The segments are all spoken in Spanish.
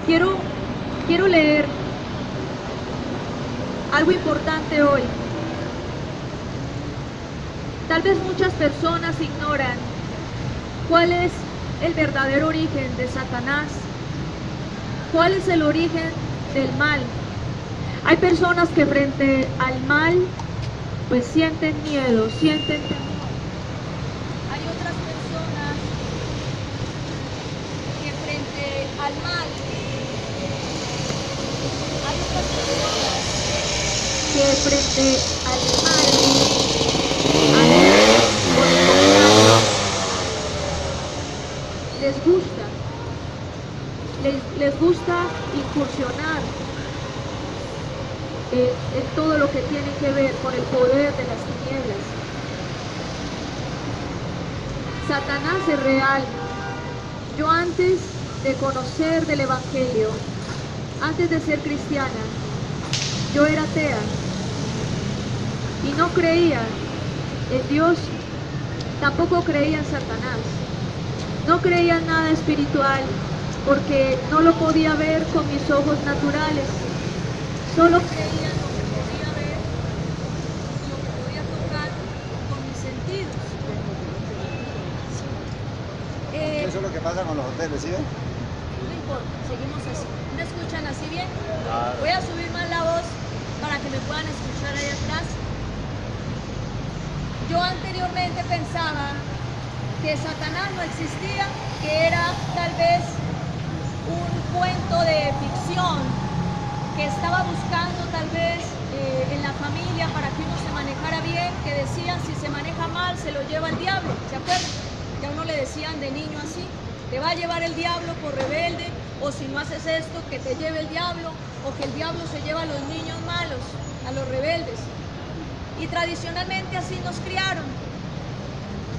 Quiero, quiero leer algo importante hoy. Tal vez muchas personas ignoran cuál es el verdadero origen de Satanás, cuál es el origen del mal. Hay personas que frente al mal pues sienten miedo, sienten temor. Hay otras personas que frente al mal, hay otras personas que frente al mal, por el contrario, les gusta incursionar en todo lo que tiene que ver con el poder de las tinieblas. Satanás es real. Yo antes de conocer del Evangelio, antes de ser cristiana, yo era atea y no creía en Dios, tampoco creía en Satanás, no creía en nada espiritual porque no lo podía ver con mis ojos naturales, solo creía en lo que podía ver, lo que podía tocar con mis sentidos. Eso es lo que pasa con los hoteles, ¿sí ven? No importa, seguimos así. ¿Me escuchan así bien? Claro. Voy a subir más la voz para que me puedan escuchar ahí atrás. Yo anteriormente pensaba que Satanás no existía, que era tal vez un cuento de ficción que estaba buscando tal vez en la familia para que uno se manejara bien, que decían si se maneja mal se lo lleva el diablo, ¿se acuerdan? Que a uno le decían de niño así, te va a llevar el diablo por rebelde, o si no haces esto, que te lleve el diablo, o que el diablo se lleva a los niños malos, a los rebeldes. Y tradicionalmente así nos criaron,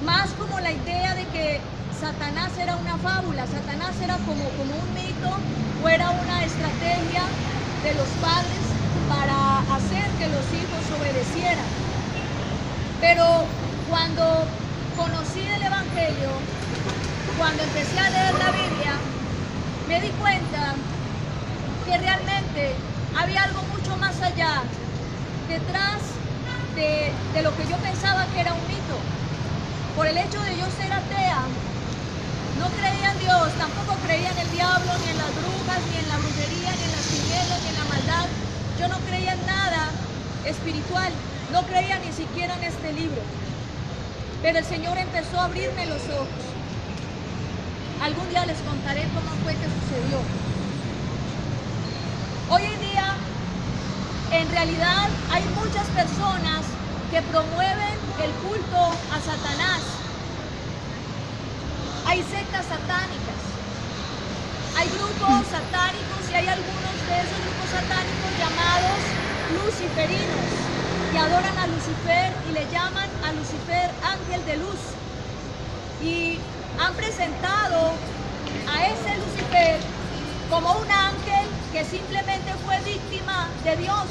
más como la idea de que Satanás era una fábula, Satanás era como un mito, o era una estrategia de los padres para hacer que los hijos obedecieran. Pero cuando conocí el Evangelio, cuando empecé a leer la Biblia, me di cuenta que realmente había algo mucho más allá, detrás de lo que yo pensaba que era un mito. Por el hecho de yo ser atea, no creía en Dios, tampoco creía en el diablo, ni en las brujas, ni en la brujería, ni en las tinieblas, ni en la maldad. Yo no creía en nada espiritual, no creía ni siquiera en este libro. Pero el Señor empezó a abrirme los ojos. Algún día les contaré cómo fue que sucedió. Hoy en día, en realidad, hay muchas personas que promueven el culto a Satanás. Hay sectas satánicas, hay grupos satánicos y hay algunos de esos grupos satánicos llamados luciferinos que adoran a Lucifer y le llaman a Lucifer ángel de luz. Y han presentado a ese Lucifer como un ángel que simplemente fue víctima de Dios,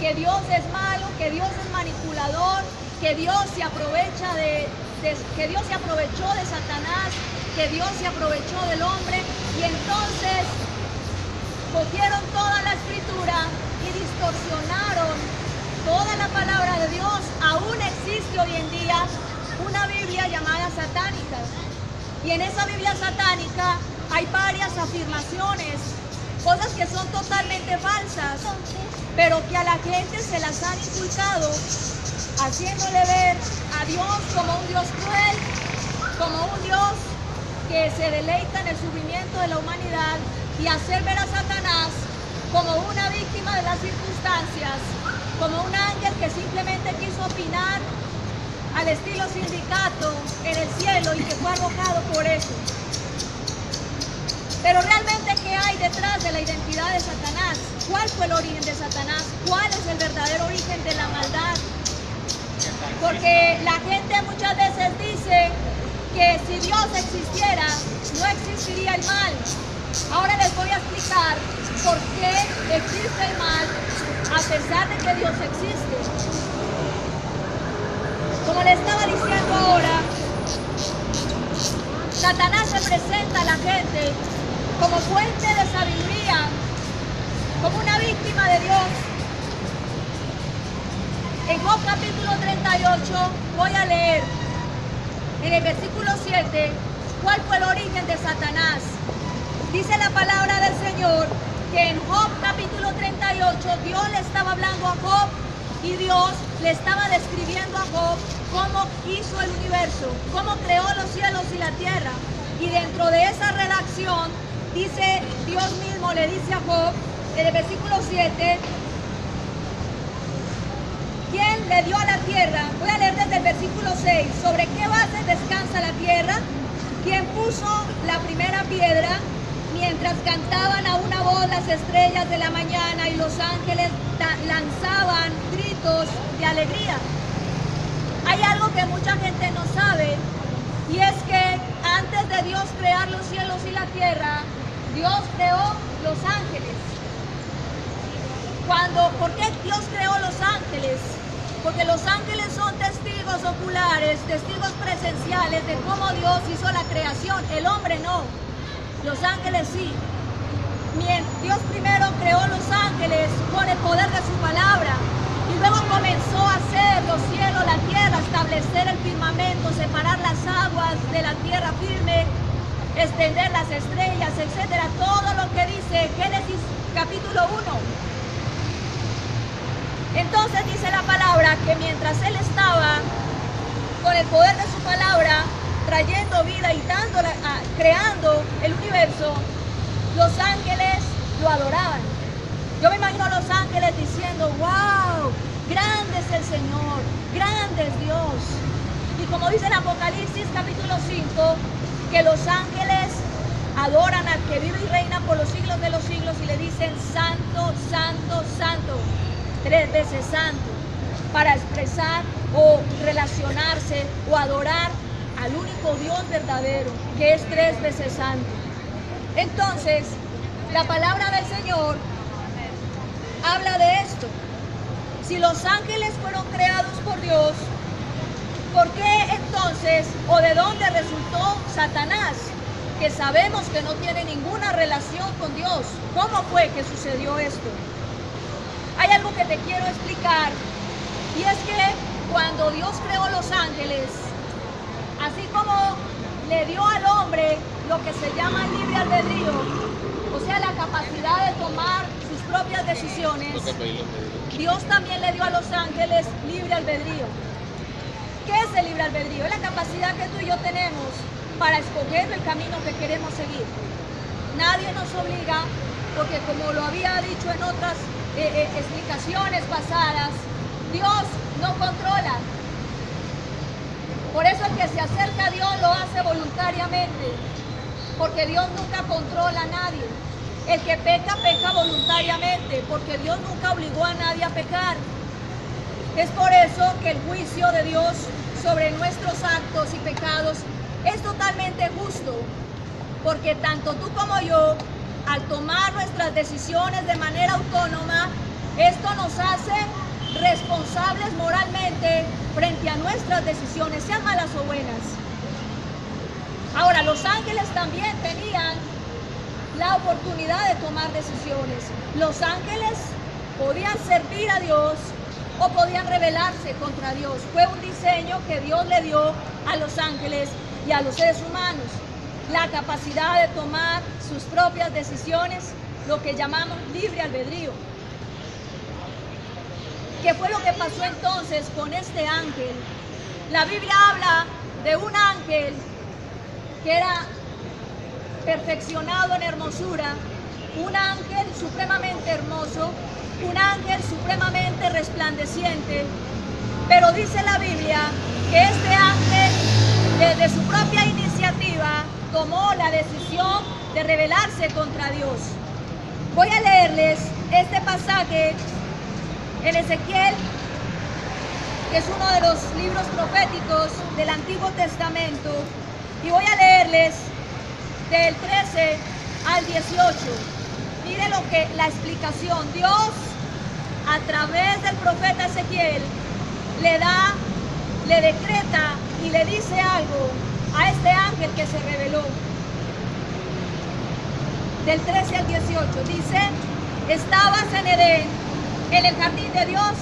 que Dios es malo, que Dios es manipulador, que Dios se aprovecha que Dios se aprovechó de Satanás, que Dios se aprovechó del hombre, y entonces cogieron toda la escritura y distorsionaron toda la palabra de Dios. Aún existe hoy en día una Biblia llamada satánica, y en esa Biblia satánica hay varias afirmaciones, cosas que son totalmente falsas, pero que a la gente se las han inculcado, haciéndole ver a Dios como un Dios cruel, como un Dios que se deleita en el sufrimiento de la humanidad, y hacer ver a Satanás como una víctima de las circunstancias, como un ángel que simplemente quiso opinar al estilo sindicato en el cielo y que fue arrojado por eso. Pero realmente, ¿qué hay detrás de la identidad de Satanás? ¿Cuál fue el origen de Satanás? ¿Cuál es el verdadero origen de la maldad? Porque la gente muchas veces dice que si Dios existiera, no existiría el mal. Ahora les voy a explicar por qué existe el mal a pesar de que Dios existe. Como le estaba diciendo ahora, Satanás se presenta a la gente como fuente de sabiduría, como una víctima de Dios. En Job capítulo 38 voy a leer en el versículo 7 cuál fue el origen de Satanás. Dice la palabra del Señor que en Job capítulo 38 Dios le estaba hablando a Job y Dios le estaba describiendo a Job cómo hizo el universo, cómo creó los cielos y la tierra. Y dentro de esa redacción dice, Dios mismo le dice a Job en el versículo 7, ¿quién le dio a la tierra? Voy a leer desde el versículo 6. ¿Sobre qué base descansa la tierra? ¿Quién puso la primera piedra? Mientras cantaban a una voz las estrellas de la mañana y los ángeles lanzaban gritos de alegría. Hay algo que mucha gente no sabe, y es que antes de Dios crear los cielos y la tierra, Dios creó los ángeles. ¿Por qué Dios creó los ángeles? Porque los ángeles son testigos oculares, testigos presenciales de cómo Dios hizo la creación. El hombre no, los ángeles sí. Dios primero creó los ángeles con el poder de su palabra y luego comenzó a hacer los cielos, la tierra, establecer el firmamento, separar las aguas de la tierra firme, extender las estrellas, etcétera. Todo lo que dice Génesis capítulo 1. Entonces dice la palabra que mientras él estaba con el poder de su palabra trayendo vida y creando el universo, los ángeles lo adoraban. Yo me imagino a los ángeles diciendo, wow, grande es el Señor, grande es Dios. Y como dice en Apocalipsis capítulo 5, que los ángeles adoran al que vive y reina por los siglos de los siglos y le dicen santo, santo, santo, 3 veces santo, para expresar o relacionarse o adorar al único Dios verdadero, que es 3 veces santo. Entonces, la palabra del Señor habla de esto. Si los ángeles fueron creados por Dios, ¿por qué entonces o de dónde resultó Satanás? Que sabemos que no tiene ninguna relación con Dios. ¿Cómo fue que sucedió esto? Hay algo que te quiero explicar, y es que cuando Dios creó los ángeles, así como le dio al hombre lo que se llama libre albedrío, o sea, la capacidad de tomar sus propias decisiones, Dios también le dio a los ángeles libre albedrío. ¿Qué es el libre albedrío? Es la capacidad que tú y yo tenemos para escoger el camino que queremos seguir. Nadie nos obliga, porque como lo había dicho en otras explicaciones pasadas, Dios no controla. Por eso el que se acerca a Dios lo hace voluntariamente, porque Dios nunca controla a nadie. El que peca, peca voluntariamente, porque Dios nunca obligó a nadie a pecar. Es por eso que el juicio de Dios sobre nuestros actos y pecados es totalmente justo, porque tanto tú como yo, al tomar nuestras decisiones de manera autónoma, esto nos hace responsables moralmente frente a nuestras decisiones, sean malas o buenas. Ahora, los ángeles también tenían la oportunidad de tomar decisiones. Los ángeles podían servir a Dios o podían rebelarse contra Dios. Fue un diseño que Dios le dio a los ángeles y a los seres humanos, la capacidad de tomar sus propias decisiones, lo que llamamos libre albedrío. ¿Qué fue lo que pasó entonces con este ángel? La Biblia habla de un ángel que era perfeccionado en hermosura, un ángel supremamente hermoso, un ángel supremamente resplandeciente, pero dice la Biblia que este ángel, desde su propia iniciativa, tomó la decisión de rebelarse contra Dios. Voy a leerles este pasaje en Ezequiel, que es uno de los libros proféticos del Antiguo Testamento, y voy a leerles del 13 al 18. Mire lo que la explicación. Dios, a través del profeta Ezequiel, le decreta y le dice algo a este ángel que se rebeló. del 13 al 18. Dice, estabas en Edén, en el jardín de Dios,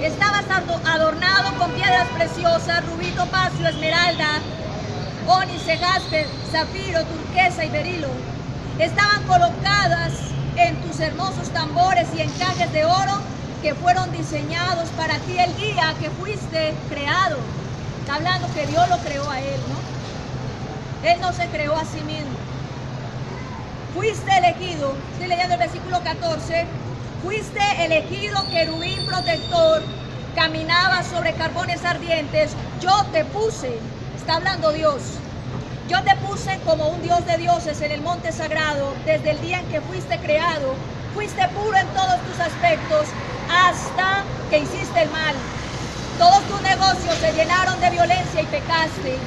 estabas adornado con piedras preciosas, rubí, topacio, esmeralda, ónice, jaspe, zafiro, turquesa y berilo. Estaban colocadas en tus hermosos tambores y encajes de oro que fueron diseñados para ti el día que fuiste creado. Está hablando que Dios lo creó a él, ¿no? Él no se creó a sí mismo. Fuiste elegido, estoy leyendo el versículo 14, fuiste elegido querubín protector, caminaba sobre carbones ardientes, yo te puse, está hablando Dios, yo te puse como un Dios de dioses en el monte sagrado, desde el día en que fuiste creado, fuiste puro en todos tus aspectos, hasta que hiciste el mal. Todos tus negocios se llenaron de violencia y pecaste.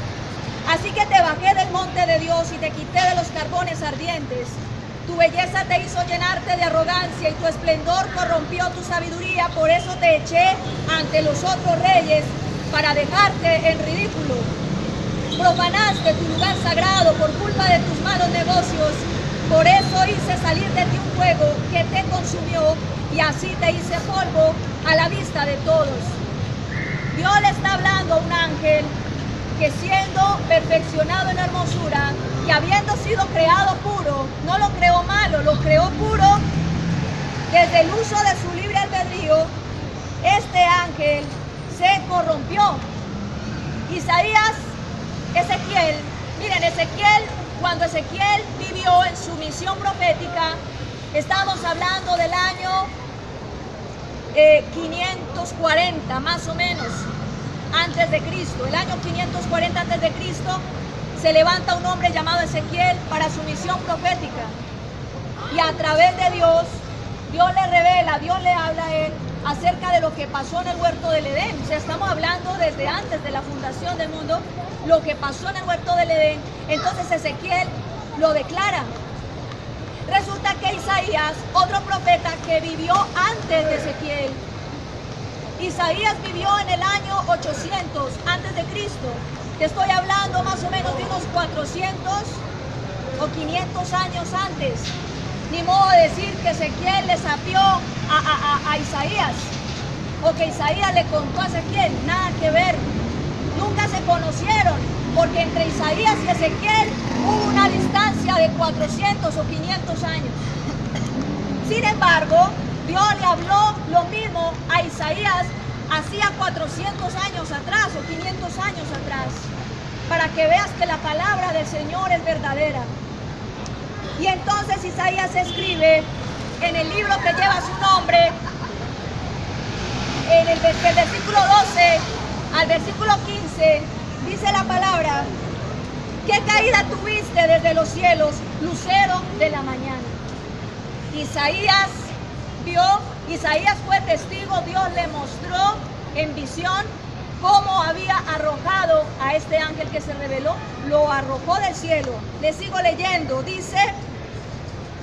Así que te bajé del monte de Dios y te quité de los carbones ardientes. Tu belleza te hizo llenarte de arrogancia y tu esplendor corrompió tu sabiduría. Por eso te eché ante los otros reyes para dejarte en ridículo. Profanaste tu lugar sagrado por culpa de tus malos negocios. Por eso hice salir de ti un fuego que te consumió y así te hice polvo a la vista de todos. Dios le está hablando a un ángel que siendo perfeccionado en hermosura y habiendo sido creado puro, no lo creó malo, lo creó puro desde el uso de su libre albedrío, este ángel se corrompió. Isaías, Ezequiel, miren, Ezequiel, cuando Ezequiel vivió en su misión profética, estamos hablando del año 540 más o menos antes de Cristo. El año 540 antes de Cristo se levanta un hombre llamado Ezequiel para su misión profética y a través de Dios, Dios le revela, Dios le habla a él acerca de lo que pasó en el huerto del Edén. O sea, estamos hablando desde antes de la fundación del mundo, lo que pasó en el huerto del Edén. Entonces Ezequiel lo declara. Resulta que Isaías, otro profeta que vivió antes de Ezequiel, Isaías vivió en el año 800 antes de Cristo. Te estoy hablando más o menos de unos 400 o 500 años antes. Ni modo de decir que Ezequiel le sapió a Isaías o que Isaías le contó a Ezequiel. Nada que ver. Nunca se conocieron porque entre Isaías y Ezequiel hubo una distancia de 400 o 500 años. Sin embargo, Dios le habló lo mismo a Isaías hacía 400 años atrás o 500 años atrás, para que veas que la palabra del Señor es verdadera. Y entonces Isaías escribe en el libro que lleva su nombre, en el versículo 12 al versículo 15, dice la palabra: ¿qué caída tuviste desde los cielos, lucero de la mañana? Isaías vio, Isaías fue testigo, Dios le mostró en visión cómo había arrojado a este ángel que se reveló, lo arrojó del cielo. Le sigo leyendo, dice: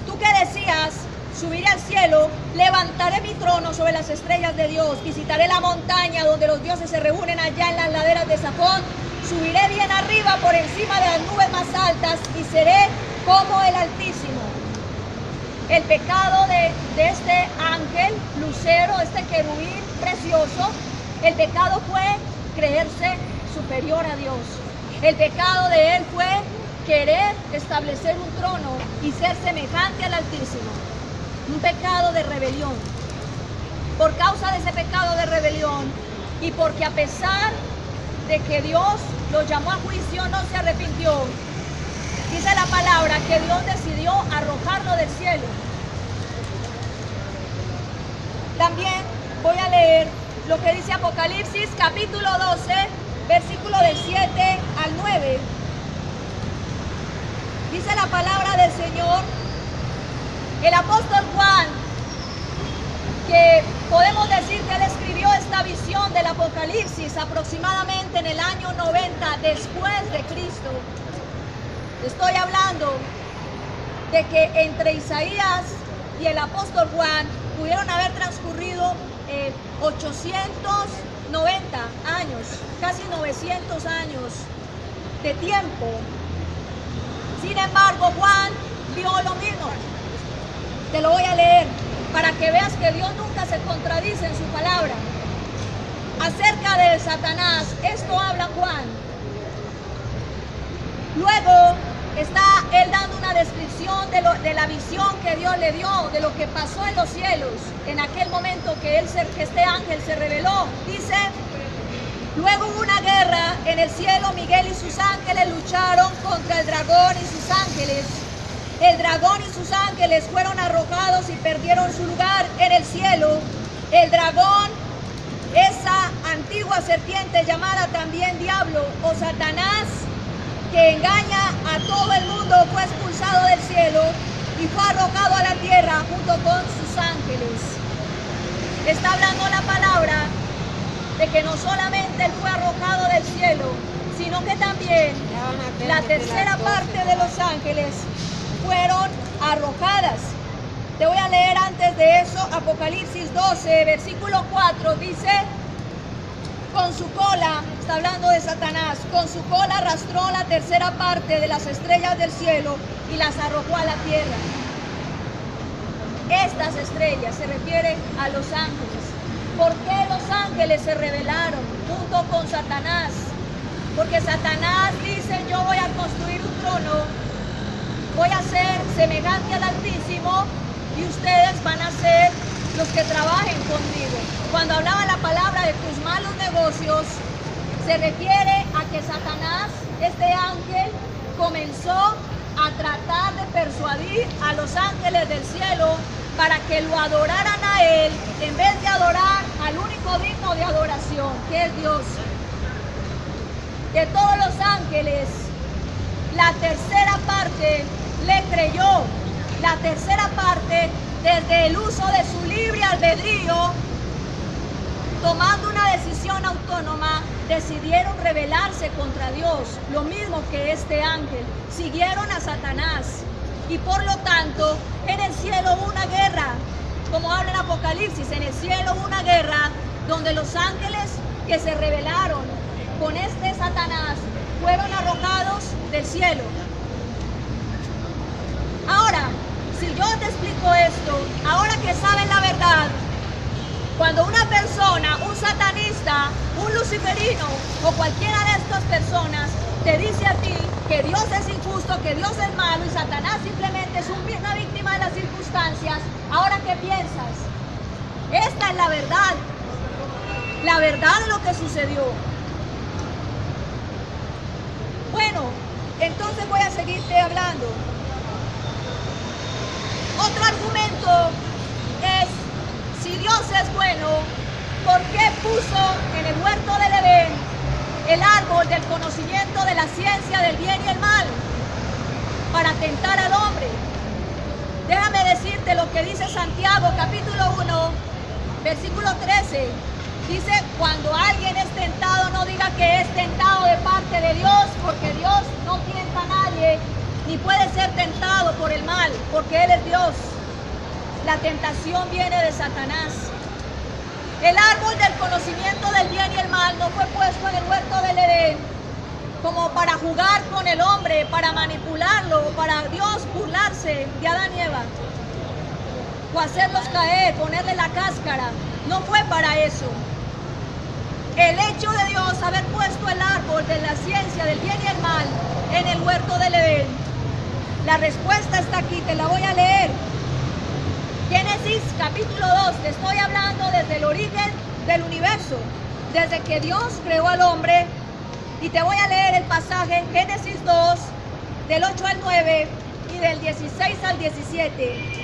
tú que decías, subiré al cielo, levantaré mi trono sobre las estrellas de Dios, visitaré la montaña donde los dioses se reúnen allá en las laderas de Safón, subiré bien arriba por encima de las nubes más altas y seré como el Altísimo. El pecado de este ángel, lucero, este querubín precioso, el pecado fue creerse superior a Dios. El pecado de él fue querer establecer un trono y ser semejante al Altísimo. Un pecado de rebelión. Por causa de ese pecado de rebelión y porque a pesar de que Dios lo llamó a juicio, no se arrepintió. Dice la palabra que Dios decidió arrojarlo del cielo. También voy a leer lo que dice Apocalipsis capítulo 12, versículo del 7 al 9. Dice la palabra del Señor, el apóstol Juan, que podemos decir que él escribió esta visión del Apocalipsis aproximadamente en el año 90 después de Cristo. Estoy hablando de que entre Isaías y el apóstol Juan pudieron haber transcurrido 890 años, casi 900 años de tiempo. Sin embargo, Juan vio lo mismo. Te lo voy a leer para que veas que Dios nunca se contradice en su palabra. Acerca de Satanás, esto habla Juan. Luego está él dando una descripción de la visión que Dios le dio, de lo que pasó en los cielos, en aquel momento que este ángel se reveló. Dice: luego hubo una guerra en el cielo, Miguel y sus ángeles lucharon contra el dragón y sus ángeles. El dragón y sus ángeles fueron arrojados y perdieron su lugar en el cielo. El dragón, esa antigua serpiente llamada también diablo o Satanás, que engaña a todo el mundo, fue expulsado del cielo y fue arrojado a la tierra junto con sus ángeles. Está hablando la palabra de que no solamente él fue arrojado del cielo, sino que también la tercera parte de los ángeles fueron arrojadas. Te voy a leer antes de eso Apocalipsis 12, versículo 4, dice: con su cola, está hablando de Satanás, con su cola arrastró la tercera parte de las estrellas del cielo y las arrojó a la tierra. Estas estrellas se refieren a los ángeles. ¿Por qué los ángeles se rebelaron junto con Satanás? Porque Satanás dice: yo voy a construir un trono, voy a ser semejante al Altísimo y ustedes van a ser los que trabajen conmigo. Cuando hablaba la palabra de tus malos negocios, se refiere a que Satanás, este ángel, comenzó a tratar de persuadir a los ángeles del cielo para que lo adoraran a él en vez de adorar al único digno de adoración, que es Dios. De todos los ángeles, la tercera parte le creyó. La tercera parte, desde el uso de su libre albedrío, tomando una decisión autónoma, decidieron rebelarse contra Dios, lo mismo que este ángel. Siguieron a Satanás y por lo tanto en el cielo hubo una guerra, como habla en Apocalipsis. En el cielo hubo una guerra donde los ángeles que se rebelaron con este Satanás fueron arrojados del cielo. Ahora, si yo te explico esto, ahora que saben la verdad, cuando una persona, un satanista, un luciferino o cualquiera de estas personas te dice a ti que Dios es injusto, que Dios es malo y Satanás simplemente es una víctima de las circunstancias, ¿ahora qué piensas? Esta es la verdad de lo que sucedió. Bueno, entonces voy a seguirte hablando. Otro argumento es: si Dios es bueno, ¿por qué puso en el huerto del Edén el árbol del conocimiento de la ciencia del bien y el mal? Para tentar al hombre. Déjame decirte lo que dice Santiago capítulo 1, versículo 13. Dice: cuando alguien es tentado, no diga que es tentado de parte de Dios, porque Dios no tienta a nadie, ni puede ser tentado por el mal, porque Él es Dios. La tentación viene de Satanás. El árbol del conocimiento del bien y el mal no fue puesto en el huerto del Edén como para jugar con el hombre, para manipularlo, para Dios burlarse de Adán y Eva, o hacerlos caer, ponerle la cáscara. No fue para eso. El hecho de Dios haber puesto el árbol de la ciencia del bien y el mal en el huerto del Edén, la respuesta está aquí, te la voy a leer. Génesis capítulo 2, te estoy hablando desde el origen del universo, desde que Dios creó al hombre, y te voy a leer el pasaje en Génesis 2, del 8 al 9 y del 16 al 17.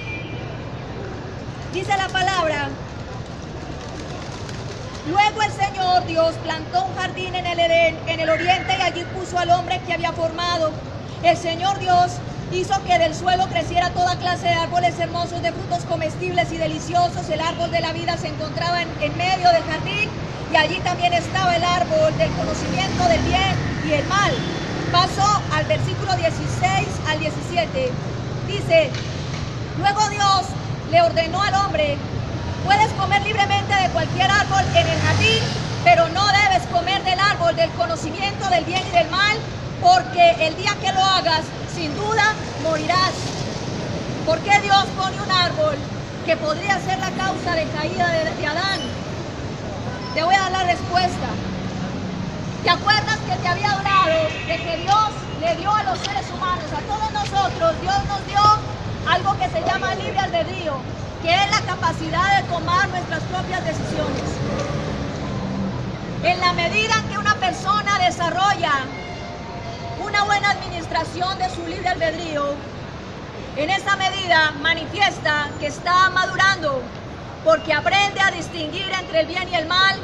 Dice la palabra: luego el Señor Dios plantó un jardín en el Edén, en el oriente, y allí puso al hombre que había formado. El Señor Dios hizo que del suelo creciera toda clase de árboles hermosos, de frutos comestibles y deliciosos. El árbol de la vida se encontraba en medio del jardín, y allí también estaba el árbol del conocimiento del bien y el mal. Paso al versículo 16 al 17. Dice: luego Dios le ordenó al hombre: puedes comer libremente de cualquier árbol en el jardín, pero no debes comer del árbol del conocimiento del bien y del mal, porque el día que lo hagas, sin duda morirás. ¿Por qué Dios pone un árbol que podría ser la causa de caída de Adán? Te voy a dar la respuesta. ¿Te acuerdas que te había hablado de que Dios le dio a los seres humanos, a todos nosotros, Dios nos dio algo que se llama libre albedrío, que es la capacidad de tomar nuestras propias decisiones? En la medida en que una persona desarrolla una buena administración de su libre albedrío, en esa medida manifiesta que está madurando, porque aprende a distinguir entre el bien y el mal,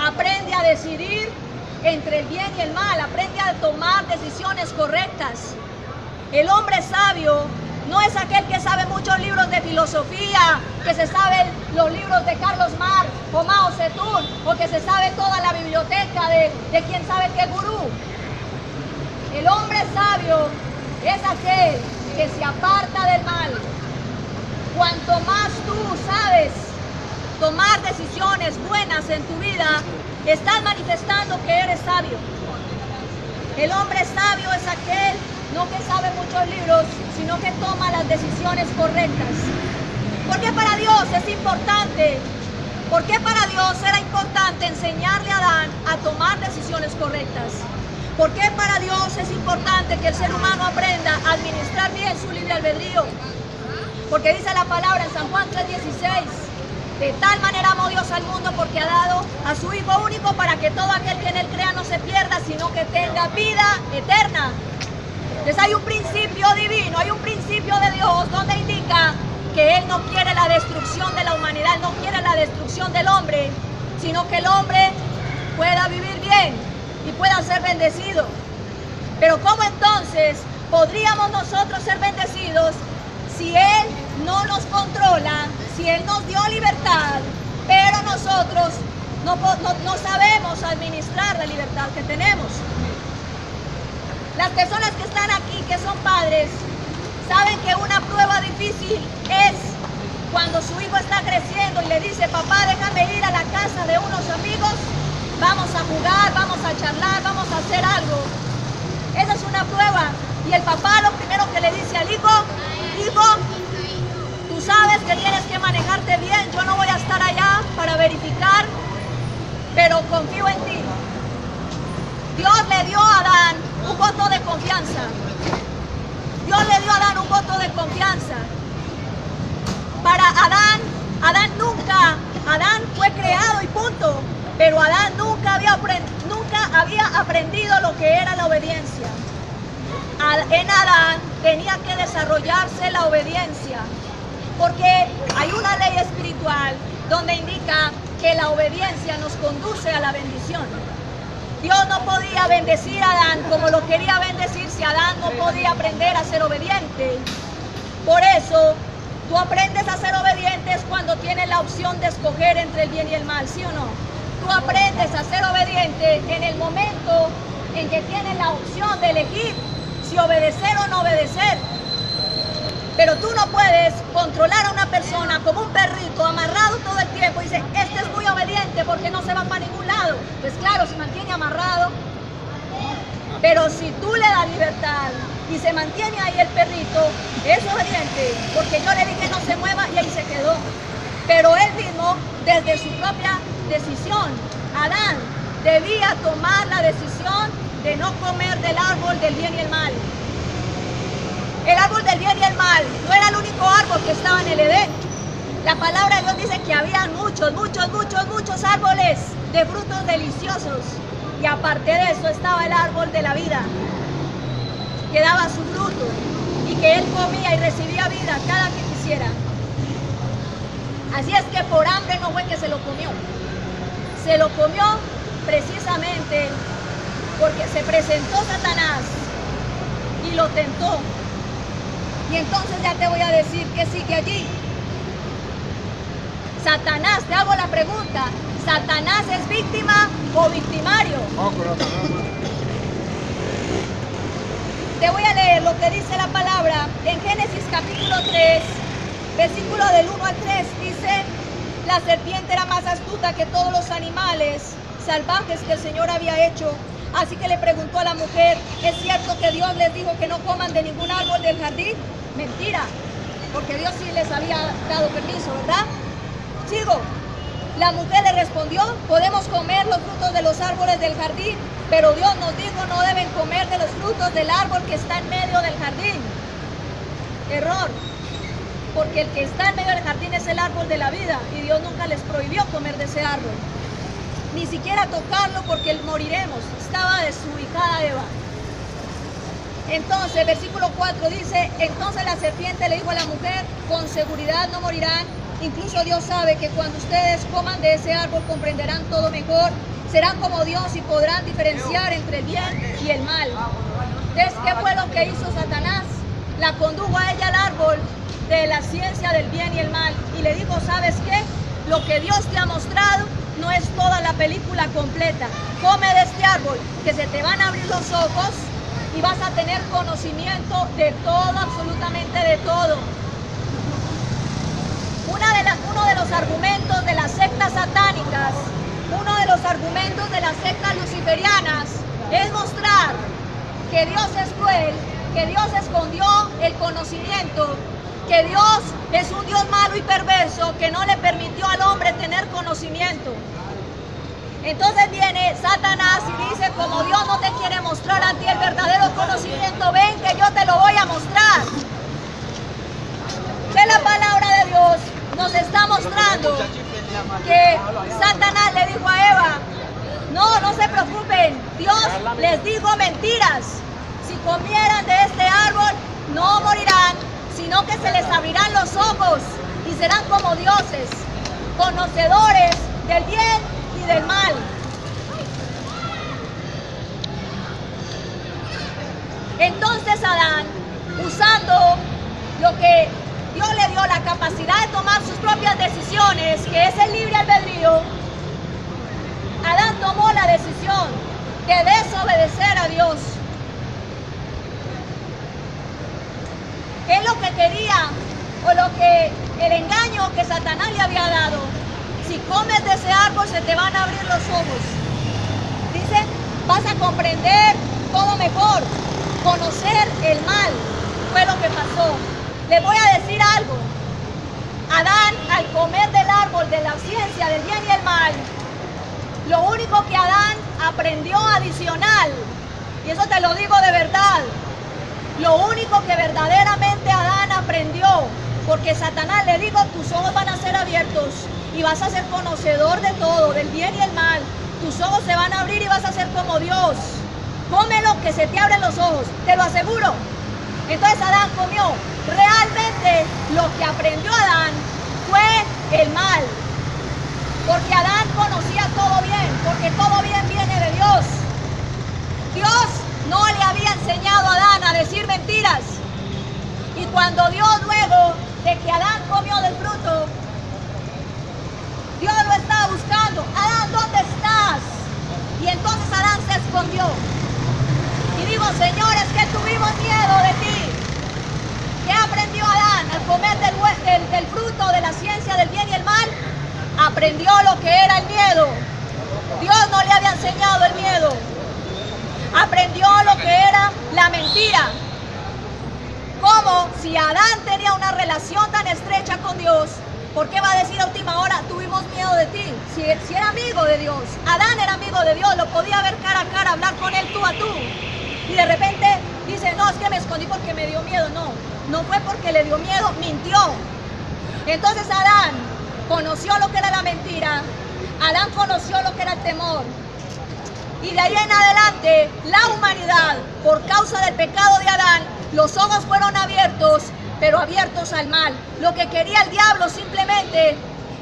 aprende a decidir entre el bien y el mal, aprende a tomar decisiones correctas. El hombre sabio no es aquel que sabe muchos libros de filosofía, que se sabe los libros de Carlos Marx o Mao Zedong, o que se sabe toda la biblioteca de quién sabe qué gurú. El hombre sabio es aquel que se aparta del mal. Cuanto más tú sabes tomar decisiones buenas en tu vida, estás manifestando que eres sabio. El hombre sabio es aquel no que sabe muchos libros, sino que toma las decisiones correctas. ¿Por qué para Dios es importante? ¿Por qué para Dios era importante enseñarle a Adán a tomar decisiones correctas? ¿Por qué para Dios es importante que el ser humano aprenda a administrar bien su libre albedrío? Porque dice la palabra en San Juan 3:16, de tal manera amó Dios al mundo porque ha dado a su Hijo único para que todo aquel que en él crea no se pierda, sino que tenga vida eterna. Entonces hay un principio divino, hay un principio de Dios donde indica que Él no quiere la destrucción de la humanidad, Él no quiere la destrucción del hombre, sino que el hombre pueda vivir bien y pueda ser bendecido. Pero ¿cómo entonces podríamos nosotros ser bendecidos si Él no nos controla, si Él nos dio libertad, pero nosotros no sabemos administrar la libertad que tenemos? Las personas que están aquí, que son padres, saben que una prueba difícil es cuando su hijo está creciendo y le dice: papá, déjame ir a la casa de unos amigos, vamos a jugar, vamos a charlar, vamos a hacer algo. Esa es una prueba. Y el papá lo primero que le dice al hijo: hijo, tú sabes que tienes que manejarte bien, yo no voy a estar allá para verificar, pero confío en ti. Dios le dio a Adán un voto de confianza. Dios le dio a Adán un voto de confianza. Para Adán fue creado y punto, pero Adán nunca había aprendido lo que era la obediencia. En Adán tenía que desarrollarse la obediencia, porque hay una ley espiritual donde indica que la obediencia nos conduce a la bendición. Dios no podía bendecir a Adán como lo quería bendecir si Adán no podía aprender a ser obediente. Por eso, tú aprendes a ser obediente cuando tienes la opción de escoger entre el bien y el mal, ¿sí o no? Tú aprendes a ser obediente en el momento en que tienes la opción de elegir si obedecer o no obedecer. Pero tú no puedes controlar a una persona como un perrito amarrado todo el tiempo y dice: este es muy obediente porque no se va para ningún lado. Pues claro, se mantiene amarrado. Pero si tú le das libertad y se mantiene ahí el perrito, es obediente, porque yo le dije no se mueva y ahí se quedó. Pero él mismo, desde su propia decisión, Adán debía tomar la decisión de no comer del árbol del bien y el mal. El árbol del bien y el mal no era el único árbol que estaba en el Edén. La palabra de Dios dice que había muchos árboles de frutos deliciosos. Y aparte de eso estaba el árbol de la vida, que daba su fruto y que él comía y recibía vida cada que quisiera. Así es que por hambre no fue que se lo comió. Se lo comió precisamente porque se presentó Satanás y lo tentó. Y entonces ya te voy a decir que sigue allí. Satanás, te hago la pregunta: ¿Satanás es víctima o victimario? Te voy a leer lo que dice la palabra en Génesis capítulo 3, versículo del 1 al 3. Dice: la serpiente era más astuta que todos los animales salvajes que el Señor había hecho. Así que le preguntó a la mujer: ¿es cierto que Dios les dijo que no coman de ningún árbol del jardín? Mentira, porque Dios sí les había dado permiso, ¿verdad? Sigo. La mujer le respondió, podemos comer los frutos de los árboles del jardín, pero Dios nos dijo, no deben comer de los frutos del árbol que está en medio del jardín. Error, porque el que está en medio del jardín es el árbol de la vida, y Dios nunca les prohibió comer de ese árbol, ni siquiera tocarlo, porque moriremos. Estaba desubicada Eva. Entonces, versículo 4 dice, entonces la serpiente le dijo a la mujer, con seguridad no morirán. Incluso Dios sabe que cuando ustedes coman de ese árbol comprenderán todo mejor. Serán como Dios y podrán diferenciar entre el bien y el mal. Entonces, ¿qué fue lo que hizo Satanás? La condujo a ella al árbol de la ciencia del bien y el mal. Y le dijo, ¿sabes qué? Lo que Dios te ha mostrado no es toda la película completa. Come de este árbol, que se te van a abrir los ojos y vas a tener conocimiento de todo, absolutamente de todo. Uno de los argumentos de las sectas satánicas, uno de los argumentos de las sectas luciferianas es mostrar que Dios es cruel, que Dios escondió el conocimiento, que Dios es un Dios malo y perverso que no le permitió al hombre tener conocimiento. Entonces viene Satanás y dice, como Dios no te quiere mostrar a ti el verdadero conocimiento, ven que yo te lo voy a mostrar. Que la palabra de Dios nos está mostrando que Satanás le dijo a Eva, no se preocupen, Dios les dijo mentiras. Si comieran de este árbol, no morirán, sino que se les abrirán los ojos y serán como dioses, conocedores del bien y del mal. Entonces Adán, usando lo que Dios le dio la capacidad de tomar sus propias decisiones, que es el libre albedrío, Adán tomó la decisión de desobedecer a Dios. ¿Qué es lo que quería o lo que el engaño que Satanás le había dado? Si comes de ese árbol se te van a abrir los ojos. Dice, vas a comprender todo mejor, conocer el mal. Fue lo que pasó. Les voy a decir algo. Adán, al comer del árbol de la ciencia del bien y el mal, lo único que Adán aprendió adicional, y eso te lo digo de verdad, lo único que verdaderamente Adán aprendió, porque Satanás le dijo, tus ojos van a ser abiertos y vas a ser conocedor de todo, del bien y el mal. Tus ojos se van a abrir y vas a ser como Dios. Cómelo que se te abren los ojos, te lo aseguro. Entonces Adán comió. Realmente lo que aprendió Adán fue el mal. Porque Adán conocía todo bien, porque todo bien viene de Dios. Dios no le había enseñado a Adán a decir mentiras. Y cuando Dios, luego de que Adán comió del fruto, Dios lo estaba buscando. Adán, ¿dónde estás? Y entonces Adán se escondió. Y digo, señores, que tuvimos miedo de ti. ¿Qué aprendió Adán al comer del fruto de la ciencia del bien y el mal? Aprendió lo que era el miedo. Dios no le había enseñado el miedo. Aprendió lo que era la mentira. Como si Adán tenía una relación tan estrecha con Dios, ¿por qué va a decir a última hora, tuvimos miedo de ti? Si era amigo de Dios, Adán era amigo de Dios, lo podía ver cara a cara, hablar con él tú a tú. Y de repente dice, no, es que me escondí porque me dio miedo. No fue porque le dio miedo, mintió. Entonces Adán conoció lo que era la mentira, Adán conoció lo que era el temor. Y de ahí en adelante, la humanidad, por causa del pecado de Adán, los ojos fueron abiertos, pero abiertos al mal. Lo que quería el diablo simplemente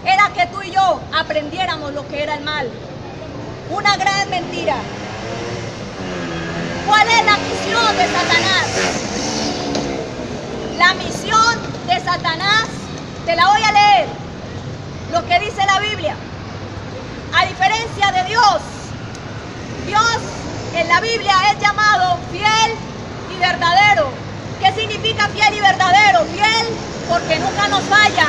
era que tú y yo aprendiéramos lo que era el mal. Una gran mentira. ¿Cuál es la misión de Satanás? La misión de Satanás, te la voy a leer, lo que dice la Biblia. A diferencia de Dios, Dios en la Biblia es llamado fiel y verdadero. ¿Qué significa fiel y verdadero? Fiel porque nunca nos falla,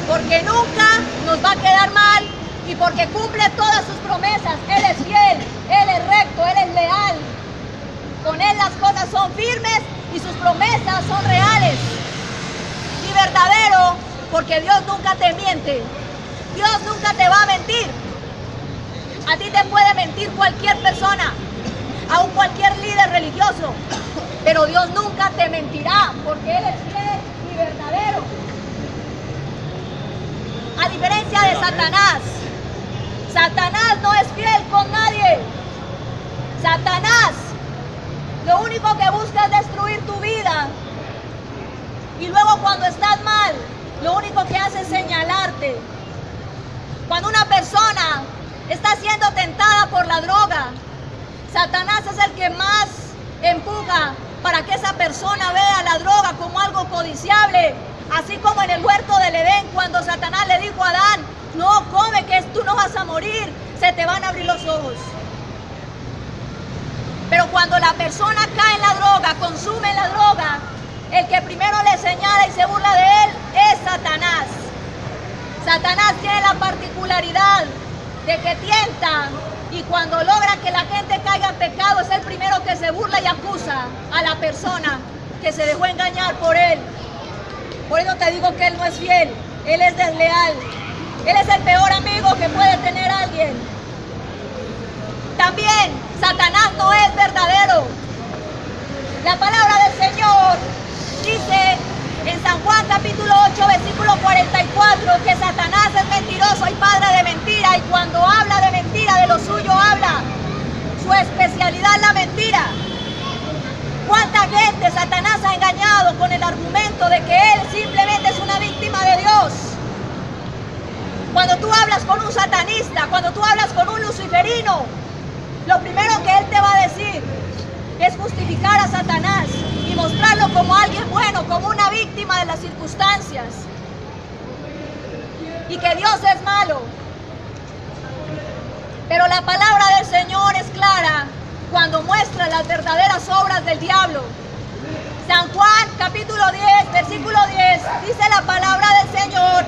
porque nunca nos va a quedar mal y porque cumple todas sus promesas. Él es fiel, Él es recto, Él es leal. Con Él las cosas son firmes y sus promesas son reales. Y verdadero, porque Dios nunca te miente. Dios nunca te va a mentir. A ti te puede mentir cualquier persona, aun cualquier líder religioso, pero Dios nunca te mentirá, porque Él es fiel y verdadero. A diferencia de Satanás, Satanás no es fiel con nadie. Satanás lo único que busca es destruir tu vida. Y luego cuando estás mal, lo único que hace es señalarte. Cuando una persona está siendo tentada por la droga, Satanás es el que más empuja para que esa persona vea la droga como algo codiciable. Así como en el huerto del Edén, cuando Satanás le dijo a Adán, no come, que tú no vas a morir, se te van a abrir los ojos. Pero cuando la persona cae en la droga, consume la droga, el que primero le señala y se burla de él es Satanás. Satanás tiene la particularidad de que tienta, y cuando logra que la gente caiga en pecado es el primero que se burla y acusa a la persona que se dejó engañar por él. Por eso te digo que él no es fiel, él es desleal. Él es el peor amigo que puede tener alguien. También Satanás no es verdadero. La palabra del Señor dice en San Juan capítulo 8 versículo 44 que Satanás es mentiroso y padre de mentira, y cuando habla de mentira de lo suyo habla. Su especialidad es la mentira. ¿Cuánta gente Satanás ha engañado con el argumento de que él simplemente es una víctima de Dios? Cuando tú hablas con un satanista, cuando tú hablas con un luciferino, lo primero que él te va a decir es justificar a Satanás y mostrarlo como alguien bueno, como una víctima de las circunstancias, y que Dios es malo. Pero la palabra del Señor es clara cuando muestra las verdaderas obras del diablo. San Juan capítulo 10 versículo 10 dice la palabra del Señor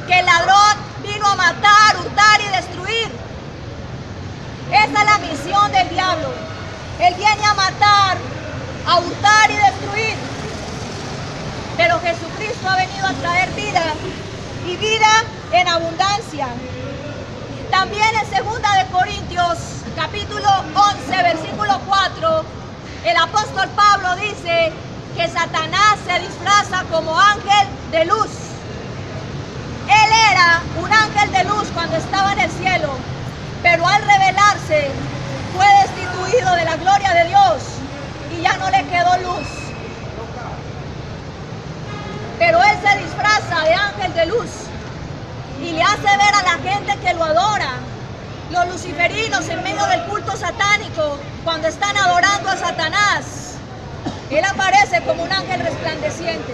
que el ladrón vino a matar, hurtar y destruir. Esa es la misión del diablo. Él viene a matar, a hurtar y destruir. Pero Jesucristo ha venido a traer vida, y vida en abundancia. También en 2 de Corintios capítulo 11 versículo 4, el apóstol Pablo dice que Satanás se disfraza como ángel de luz. Él era un ángel de luz cuando estaba en el cielo, pero al rebelarse fue destituido de la gloria de Dios y ya no le quedó luz. Pero él se disfraza de ángel de luz y le hace ver a la gente que lo adora. Los luciferinos en medio del culto satánico, cuando están adorando a Satanás, él aparece como un ángel resplandeciente.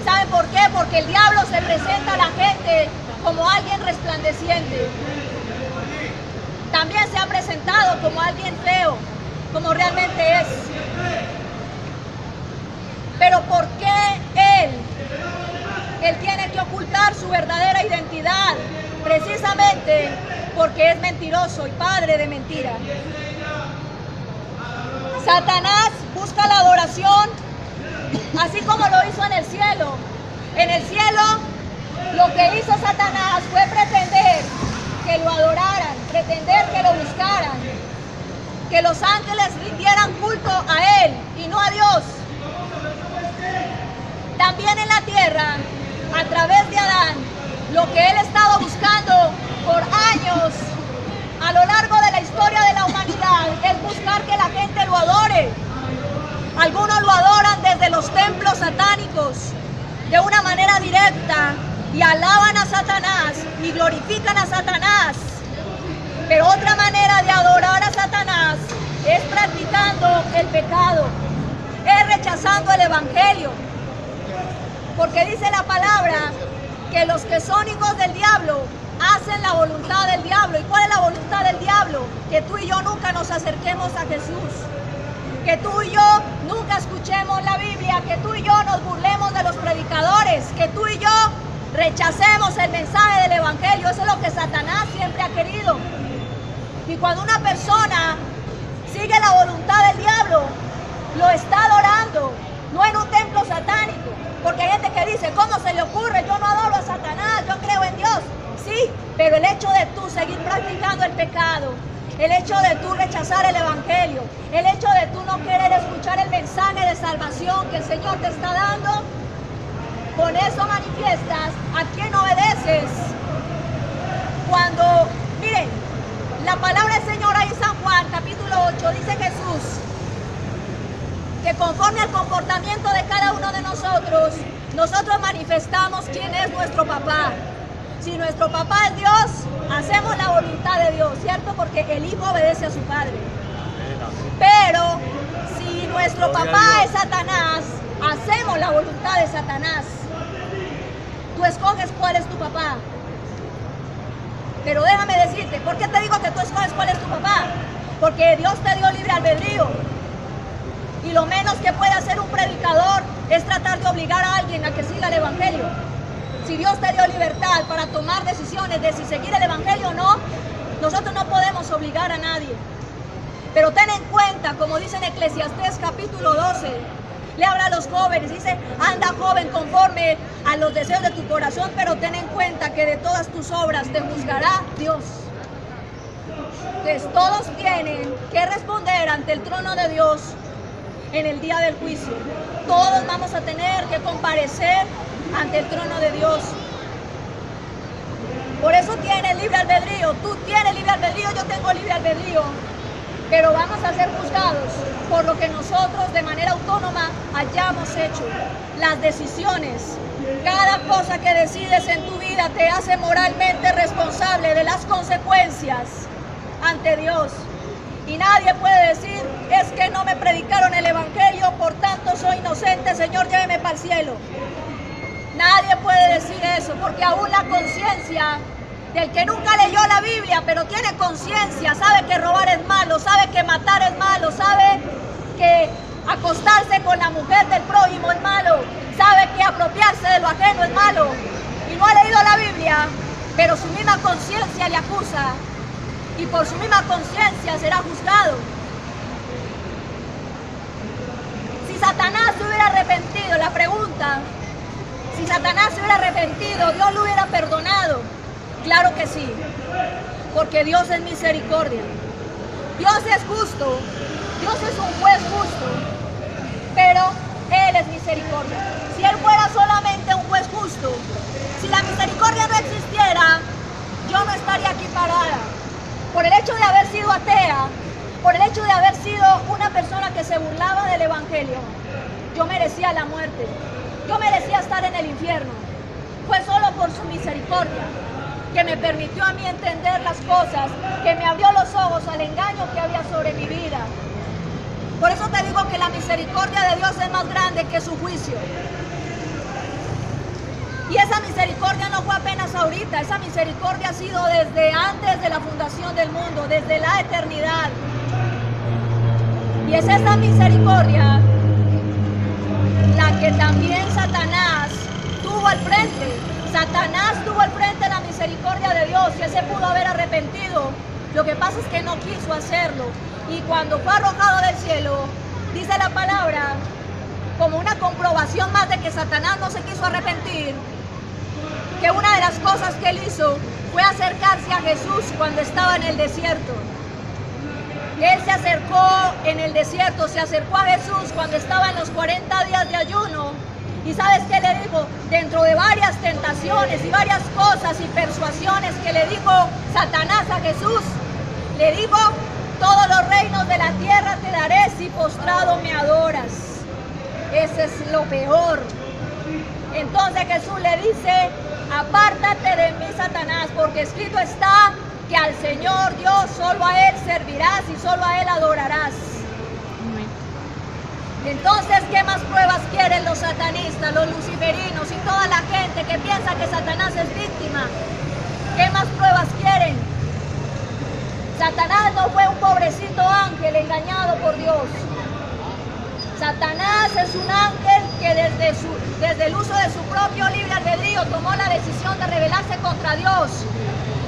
¿Saben por qué? Porque el diablo se presenta a la gente como alguien resplandeciente. También se ha presentado como alguien feo, como realmente es. Pero ¿por qué él tiene que ocultar su verdadera identidad? Precisamente porque es mentiroso y padre de mentira. Satanás busca la adoración, así como lo hizo en el cielo. En el cielo, lo que hizo Satanás fue pretender que lo adoraran, pretender que lo buscaran, que los ángeles rindieran culto a él y no a Dios. También en la tierra, a través de Adán, lo que él ha estado buscando por años, a lo largo de la historia de la humanidad, es buscar que la gente lo adore. Algunos lo adoran desde los templos satánicos, de una manera directa, y alaban a Satanás y glorifican a Satanás. Pero otra manera de adorar a Satanás es practicando el pecado, es rechazando el evangelio. Porque dice la palabra que los que son hijos del diablo hacen la voluntad del diablo. ¿Y cuál es la voluntad del diablo? Que tú y yo nunca nos acerquemos a Jesús, que tú y yo nunca escuchemos la Biblia, que tú y yo nos burlemos de los predicadores, que tú y yo rechacemos el mensaje del evangelio. Eso es lo que Satanás siempre ha querido. Y cuando una persona sigue la voluntad del diablo, lo está adorando, no en un templo satánico, Porque hay gente que dice, ¿cómo se le ocurre? Yo no adoro a Satanás, yo creo en Dios. Sí, pero el hecho de tú seguir practicando el pecado, el hecho de tú rechazar el evangelio, el hecho de tú no querer escuchar el mensaje de salvación que el Señor te está dando, con eso manifiestas a quién obedeces. Cuando, miren, la palabra del Señor ahí en San Juan, capítulo 8, dice Jesús, que conforme al comportamiento de cada uno de nosotros, nosotros manifestamos quién es nuestro papá. Si nuestro papá es Dios, hacemos la voluntad de Dios, ¿cierto? Porque el hijo obedece a su padre. Pero si nuestro papá es Satanás, hacemos la voluntad de Satanás. Tú escoges cuál es tu papá. Pero déjame decirte, ¿por qué te digo que tú escoges cuál es tu papá? Porque Dios te dio libre albedrío. Y lo menos que puede hacer un predicador es tratar de obligar a alguien a que siga el evangelio. Si Dios te dio libertad para tomar decisiones de si seguir el evangelio o no, nosotros no podemos obligar a nadie. Pero ten en cuenta, como dice en Eclesiastés capítulo 12, le habla a los jóvenes, dice, anda joven conforme a los deseos de tu corazón, pero ten en cuenta que de todas tus obras te juzgará Dios. Entonces todos tienen que responder ante el trono de Dios en el día del juicio. Todos vamos a tener que comparecer ante el trono de Dios. Por eso tienes libre albedrío. Tú tienes libre albedrío, yo tengo libre albedrío. Pero vamos a ser juzgados por lo que nosotros de manera autónoma hayamos hecho. Las decisiones, cada cosa que decides en tu vida te hace moralmente responsable de las consecuencias ante Dios. Y nadie puede decir, es que no me predicaron el evangelio, por tanto soy inocente, Señor, lléveme para el cielo. Nadie puede decir eso, porque aún la conciencia del que nunca leyó la Biblia, pero tiene conciencia, sabe que robar es malo, sabe que matar es malo, sabe que acostarse con la mujer del prójimo es malo, sabe que apropiarse de lo ajeno es malo, y no ha leído la Biblia, pero su misma conciencia le acusa, y por su misma conciencia será juzgado. Si Satanás se hubiera arrepentido, la pregunta, si Satanás se hubiera arrepentido, ¿Dios lo hubiera perdonado? Claro que sí, porque Dios es misericordia. Dios es justo, Dios es un juez justo, pero Él es misericordia. Si Él fuera solamente un juez justo, si la misericordia no existiera, yo no estaría aquí parada. Por el hecho de haber sido atea, por el hecho de haber sido una persona que se burlaba del evangelio, yo merecía la muerte. Yo merecía estar en el infierno. Fue solo por su misericordia que me permitió a mí entender las cosas, que me abrió los ojos al engaño que había sobre mi vida. Por eso te digo que la misericordia de Dios es más grande que su juicio. Y esa misericordia no fue apenas ahorita, esa misericordia ha sido desde antes de la fundación del mundo, desde la eternidad. Y es esa misericordia la que también Satanás tuvo al frente. Satanás tuvo al frente la misericordia de Dios y él se pudo haber arrepentido. Lo que pasa es que no quiso hacerlo. Y cuando fue arrojado del cielo, dice la palabra, como una comprobación más de que Satanás no se quiso arrepentir, que una de las cosas que él hizo fue acercarse a Jesús cuando estaba en el desierto. Él se acercó en el desierto, se acercó a Jesús cuando estaba en los 40 días de ayuno. ¿Y sabes qué le dijo? Dentro de varias tentaciones y varias cosas y persuasiones que le dijo Satanás a Jesús, le dijo, todos los reinos de la tierra te daré si postrado me adoras. Ese es lo peor. Entonces Jesús le dice, apártate de mí, Satanás, porque escrito está que al Señor Dios solo a Él servirás y solo a Él adorarás. Entonces, ¿qué más pruebas quieren los satanistas, los luciferinos y toda la gente que piensa que Satanás es víctima? ¿Qué más pruebas quieren? Satanás no fue un pobrecito ángel engañado por Dios. Satanás es un ángel que desde el uso de su propio libre albedrío tomó la decisión de rebelarse contra Dios.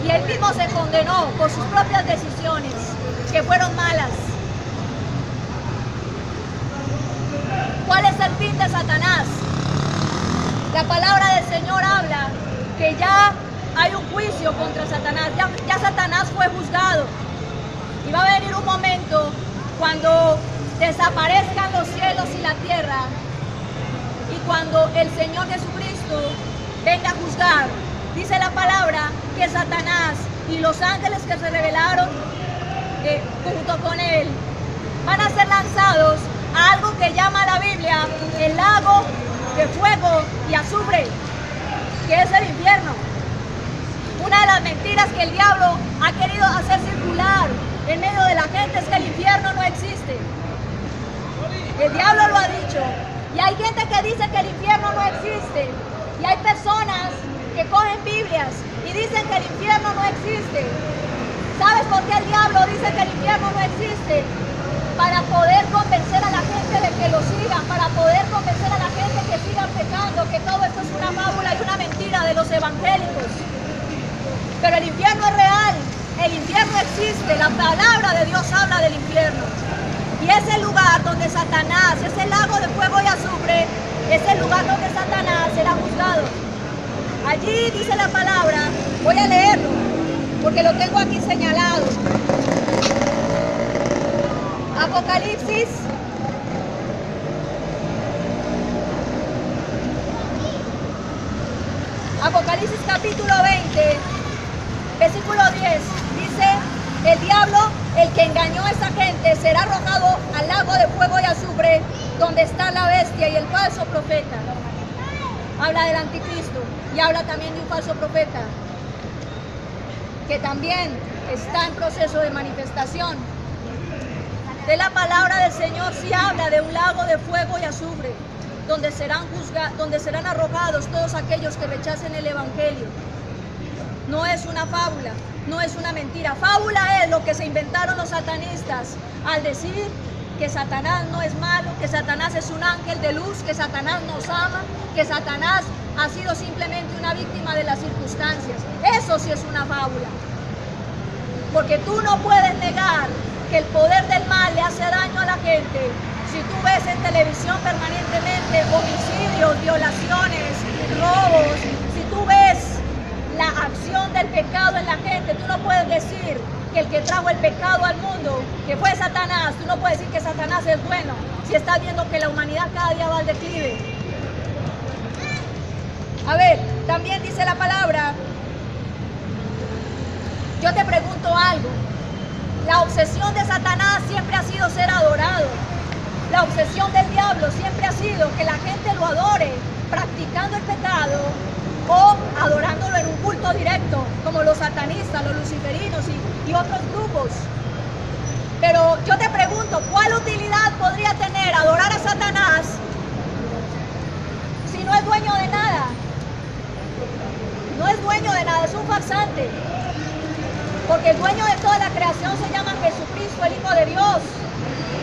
Y él mismo se condenó por sus propias decisiones, que fueron malas. ¿Cuál es el fin de Satanás? La palabra del Señor habla que ya hay un juicio contra Satanás, ya Satanás fue juzgado. Y va a venir un momento cuando desaparezcan los cielos y la tierra, y cuando el Señor Jesucristo venga a juzgar. Dice la palabra que Satanás y los ángeles que se rebelaron junto con él van a ser lanzados a algo que llama la Biblia el lago de fuego y azufre, que es el infierno. Una de las mentiras que el diablo ha querido hacer circular en medio de la gente es que el infierno no existe. El diablo lo ha dicho, y hay gente que dice que el infierno no existe, y hay personas que cogen Biblias y dicen que el infierno no existe. ¿Sabes por qué el diablo dice que el infierno no existe? Para poder convencer a la gente de que lo sigan, para poder convencer a la gente que sigan pecando, que todo esto es una fábula y una mentira de los evangélicos. Pero el infierno es real, el infierno existe, la palabra de Dios habla del infierno. Y es el lugar donde Satanás, ese lago de fuego y azufre, es el lugar donde Satanás será juzgado. Allí dice la palabra, voy a leerlo, porque lo tengo aquí señalado. Apocalipsis capítulo 20, versículo 10, dice, el diablo, el que engañó a esa gente, será arrojado al lago de fuego y azufre, donde está la bestia y el falso profeta. Habla del anticristo y habla también de un falso profeta, que también está en proceso de manifestación. De la palabra del Señor sí habla de un lago de fuego y azufre, donde serán arrojados todos aquellos que rechacen el evangelio. No es una fábula, no es una mentira. Fábula es lo que se inventaron los satanistas al decir que Satanás no es malo, que Satanás es un ángel de luz, que Satanás nos ama, que Satanás ha sido simplemente una víctima de las circunstancias. Eso sí es una fábula. Porque tú no puedes negar que el poder del mal le hace daño a la gente. Si tú ves en televisión permanentemente homicidios, violaciones, robos, si tú ves la acción del pecado en la gente, tú no puedes decir que el que trajo el pecado al mundo, que fue Satanás, tú no puedes decir que Satanás es bueno, si estás viendo que la humanidad cada día va al declive. A ver, también dice la palabra, yo te pregunto algo, la obsesión de Satanás siempre ha sido ser adorado. La obsesión del diablo siempre ha sido que la gente lo adore practicando el pecado o adorándolo en un culto directo, como los satanistas, los luciferinos y otros grupos. Pero yo te pregunto, ¿cuál utilidad podría tener adorar a Satanás si no es dueño de nada? No es dueño de nada, es un farsante. Porque el dueño de toda la creación se llama Jesucristo, el Hijo de Dios.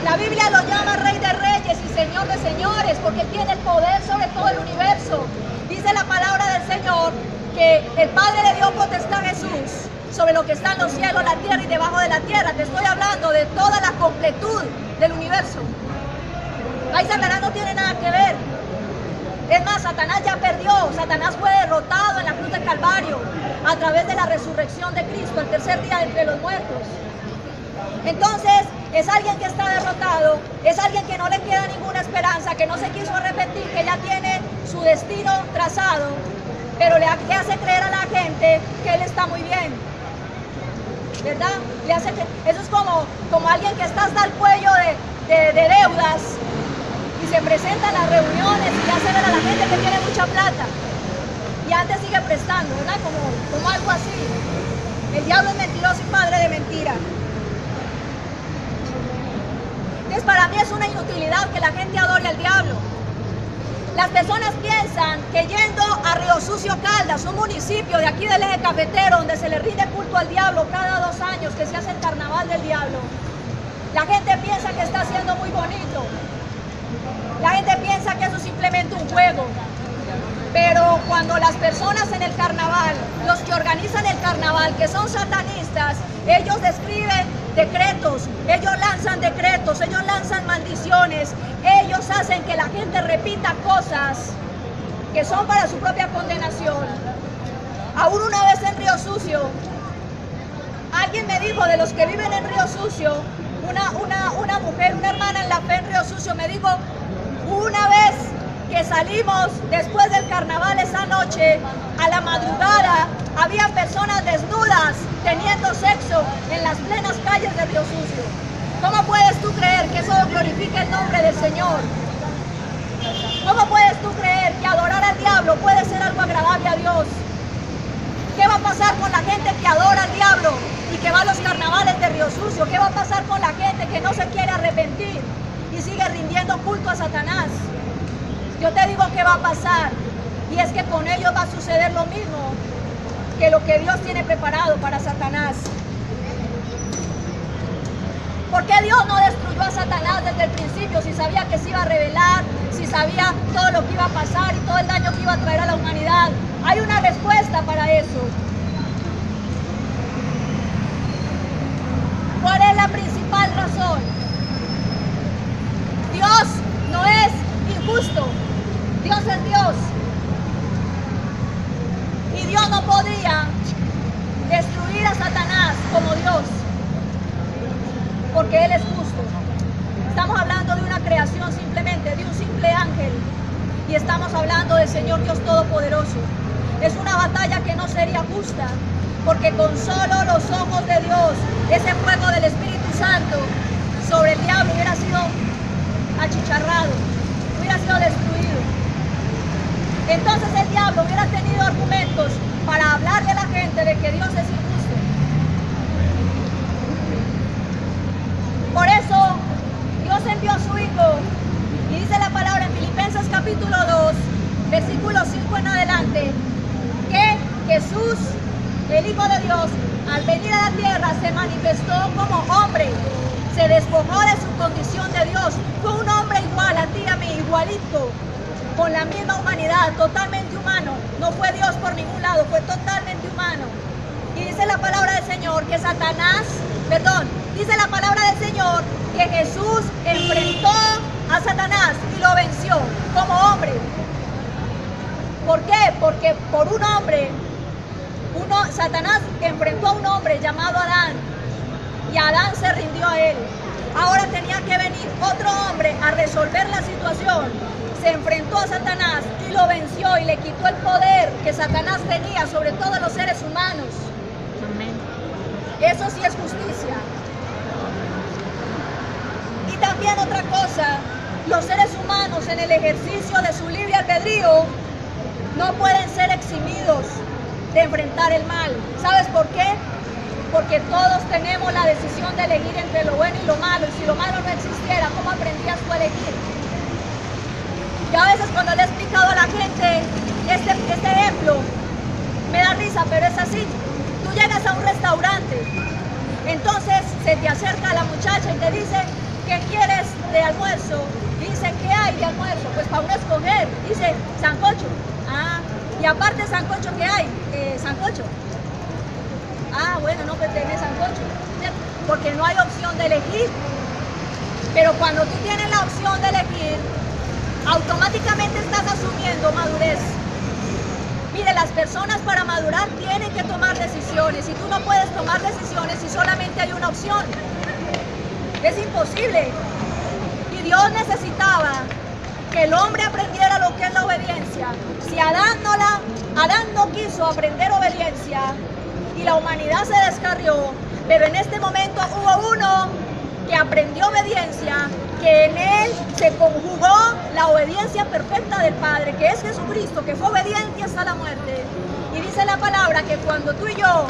La Biblia lo llama Rey de Reyes y Señor de Señores, porque tiene el poder sobre todo el universo. Dice la palabra del Señor que el Padre le dio potestad a Jesús sobre lo que está en los cielos, la tierra y debajo de la tierra. Te estoy hablando de toda la completud del universo. Ahí Satanás no tiene nada que ver. Es más, Satanás ya perdió. Satanás fue derrotado en la cruz del Calvario a través de la resurrección de Cristo, el tercer día de entre los muertos. Entonces, es alguien que está derrotado, es alguien que no le queda ninguna esperanza, que no se quiso arrepentir, que ya tiene su destino trazado, pero le hace creer a la gente que él está muy bien, ¿verdad? Eso es como alguien que está hasta el cuello de deudas y se presenta en las reuniones y hace ver a la gente que tiene mucha plata y antes sigue prestando, ¿verdad? Como algo así. El diablo es mentiroso y padre de mentira. Entonces, para mí es una inutilidad que la gente adore al diablo. Las personas piensan que yendo a Río Sucio Caldas, un municipio de aquí del eje cafetero, donde se le rinde culto al diablo cada 2 años que se hace el carnaval del diablo, la gente piensa que está haciendo muy bonito. La gente piensa que eso es simplemente un juego. Pero cuando las personas en el carnaval, los que organizan el carnaval, que son satanistas, ellos escriben decretos, ellos lanzan decretos, ellos lanzan maldiciones, ellos hacen que la gente repita cosas que son para su propia condenación. Aún una vez en Río Sucio, alguien me dijo de los que viven en Río Sucio, una mujer, una hermana en la fe en Río Sucio me dijo, una vez que salimos después del carnaval esa noche, a la madrugada, había personas desnudas teniendo sexo en las plenas calles de Río Sucio. ¿Cómo puedes tú creer que eso glorifica el nombre del Señor? ¿Cómo puedes tú creer que adorar al diablo puede ser algo agradable a Dios? ¿Qué va a pasar con la gente que adora al diablo y que va a los carnavales de Río Sucio? ¿Qué va a pasar con la gente que no se quiere arrepentir y sigue rindiendo culto a Satanás? Yo te digo qué va a pasar, y es que con ellos va a suceder lo mismo que lo que Dios tiene preparado para Satanás. ¿Por qué Dios no destruyó a Satanás desde el principio si sabía que se iba a revelar, si sabía todo lo que iba a pasar y todo el daño que iba a traer a la humanidad? Hay una respuesta para eso. ¿Cuál es la principal razón? Dios no es injusto. Dios es Dios. Y Dios no podría destruir a Satanás como Dios, porque Él es justo. Estamos hablando de una creación simplemente, de un simple ángel, y estamos hablando del Señor Dios Todopoderoso. Es una batalla que no sería justa, porque con solo los ojos de Dios, ese fuego del Espíritu Santo sobre el diablo hubiera sido achicharrado, hubiera sido destruido. Entonces el diablo hubiera tenido argumentos para hablarle a la gente de que Dios es injusto. Por eso Dios envió a su Hijo, y dice la palabra en Filipenses capítulo 2, versículo 5 en adelante, que Jesús, el Hijo de Dios, al venir a la tierra se manifestó como hombre, se despojó de su condición de Dios, fue un hombre igual a ti y a mí, igualito, con la misma humanidad, totalmente humano. No fue Dios por ningún lado, fue totalmente humano. Y dice la palabra del Señor que dice la palabra del Señor que Jesús enfrentó a Satanás y lo venció como hombre. ¿Por qué? Porque por un hombre, Satanás enfrentó a un hombre llamado Adán, y Adán se rindió a él. Ahora tenía que venir otro hombre a resolver la situación. Se enfrentó a Satanás y lo venció y le quitó el poder que Satanás tenía sobre todos los seres humanos. Amén. Eso sí es justicia. Y también otra cosa, los seres humanos en el ejercicio de su libre albedrío no pueden ser eximidos de enfrentar el mal. ¿Sabes por qué? Porque todos tenemos la decisión de elegir entre lo bueno y lo malo. Y si lo malo no existiera, ¿cómo aprendías tú a elegir? Yo a veces cuando le he explicado a la gente este ejemplo, me da risa, pero es así. Tú llegas a un restaurante, entonces se te acerca la muchacha y te dice, ¿qué quieres de almuerzo? Y dice, ¿qué hay de almuerzo? Pues para uno escoger, dice, sancocho. Ah, y aparte de sancocho, ¿qué hay? Sancocho. Ah, bueno, no, pues tenés sancocho, ¿cierto? Porque no hay opción de elegir. Pero cuando tú tienes la opción de elegir, automáticamente estás asumiendo madurez. Mire, las personas para madurar tienen que tomar decisiones, y tú no puedes tomar decisiones si solamente hay una opción. Es imposible. Y Dios necesitaba que el hombre aprendiera lo que es la obediencia. Si Adán no quiso aprender obediencia y la humanidad se descarrió, pero en este momento hubo uno que aprendió obediencia, que en él se conjugó la obediencia perfecta del Padre, que es Jesucristo, que fue obediente hasta la muerte. Y dice la palabra que cuando tú y yo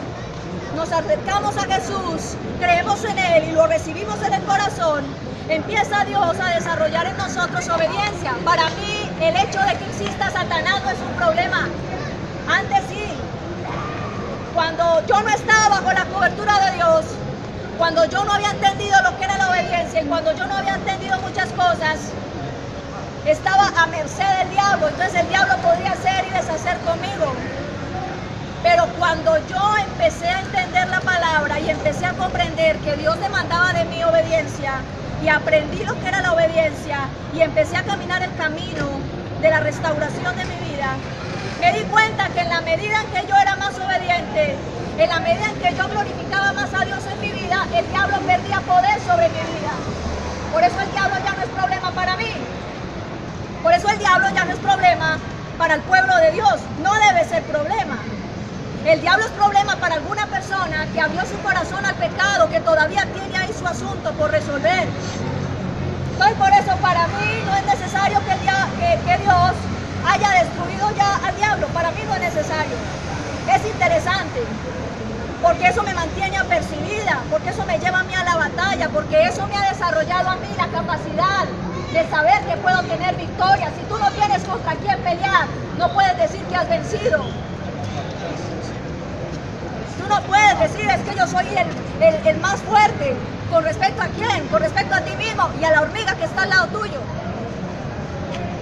nos acercamos a Jesús, creemos en Él y lo recibimos en el corazón, empieza Dios a desarrollar en nosotros obediencia. Para mí, el hecho de que exista Satanás no es un problema. Antes sí. Cuando yo no estaba bajo la cobertura de Dios, cuando yo no había entendido lo que era la obediencia y cuando yo no había entendido muchas cosas, estaba a merced del diablo. Entonces el diablo podría hacer y deshacer conmigo. Pero cuando yo empecé a entender la palabra y empecé a comprender que Dios demandaba de mí obediencia, y aprendí lo que era la obediencia y empecé a caminar el camino de la restauración de mi vida, me di cuenta que en la medida en que yo era más obediente, en la medida en que yo glorificaba más a Dios en mi vida, el diablo perdía poder sobre mi vida. Por eso el diablo ya no es problema para mí. Por eso el diablo ya no es problema para el pueblo de Dios. No debe ser problema. El diablo es problema para alguna persona que abrió su corazón al pecado, que todavía tiene ahí su asunto por resolver. Entonces por eso para mí no es necesario que Dios haya destruido ya al diablo. Para mí no es necesario. Es interesante, porque eso me mantiene apercibida, porque eso me lleva a mí a la batalla, porque eso me ha desarrollado a mí la capacidad de saber que puedo tener victoria. Si tú no tienes contra quién pelear, no puedes decir que has vencido. Tú no puedes decir, es que yo soy el más fuerte. ¿Con respecto a quién? Con respecto a ti mismo y a la hormiga que está al lado tuyo.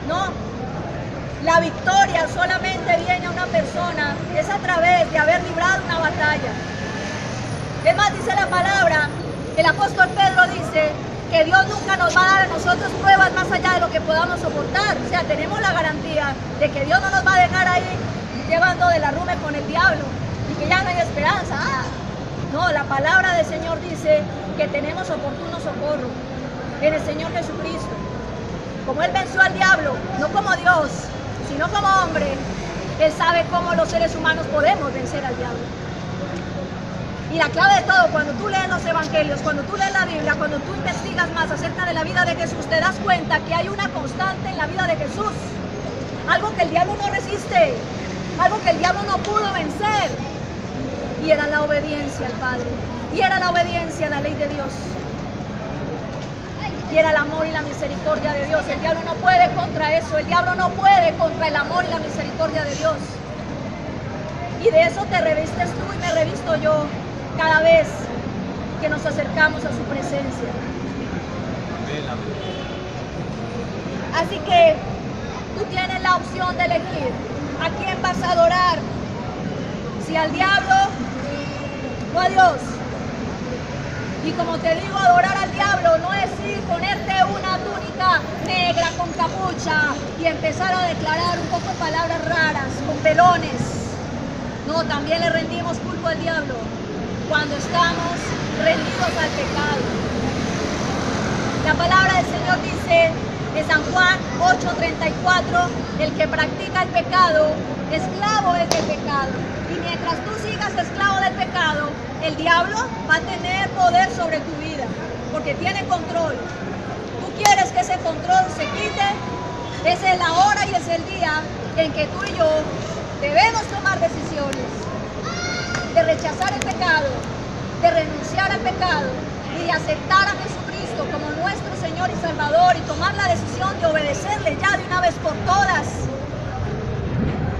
No. La victoria solamente viene a una persona, es a través de haber librado una batalla. Es más, dice la palabra, el apóstol Pedro dice que Dios nunca nos va a dar a nosotros pruebas más allá de lo que podamos soportar. O sea, tenemos la garantía de que Dios no nos va a dejar ahí llevando de la rume con el diablo y que ya no hay esperanza. No, la palabra del Señor dice que tenemos oportuno socorro en el Señor Jesucristo. Como Él venció al diablo, no como Dios, sino como hombre, Él sabe cómo los seres humanos podemos vencer al diablo. Y la clave de todo, cuando tú lees los evangelios, cuando tú lees la Biblia, cuando tú investigas más acerca de la vida de Jesús, te das cuenta que hay una constante en la vida de Jesús. Algo que el diablo no resiste, algo que el diablo no pudo vencer. Y era la obediencia al Padre, y era la obediencia a la ley de Dios. Y era el amor y la misericordia de Dios. El diablo no puede contra eso. El diablo no puede contra el amor y la misericordia de Dios. Y de eso te revistes tú y me revisto yo cada vez que nos acercamos a su presencia. Así que tú tienes la opción de elegir a quién vas a adorar. Si al diablo o a Dios. Y como te digo, adorar al diablo no es ir, ponerte una túnica negra con capucha y empezar a declarar un poco palabras raras, con pelones. No, también le rendimos culto al diablo cuando estamos rendidos al pecado. La palabra del Señor dice en San Juan 8:34, el que practica el pecado, esclavo es del pecado. Y mientras tú sigas esclavo del pecado, el diablo va a tener poder sobre tu vida, porque tiene control. Tú quieres que ese control se quite, esa es la hora y es el día en que tú y yo debemos tomar decisiones de rechazar el pecado, de renunciar al pecado y de aceptar a Jesucristo como nuestro Señor y Salvador y tomar la decisión de obedecerle ya de una vez por todas.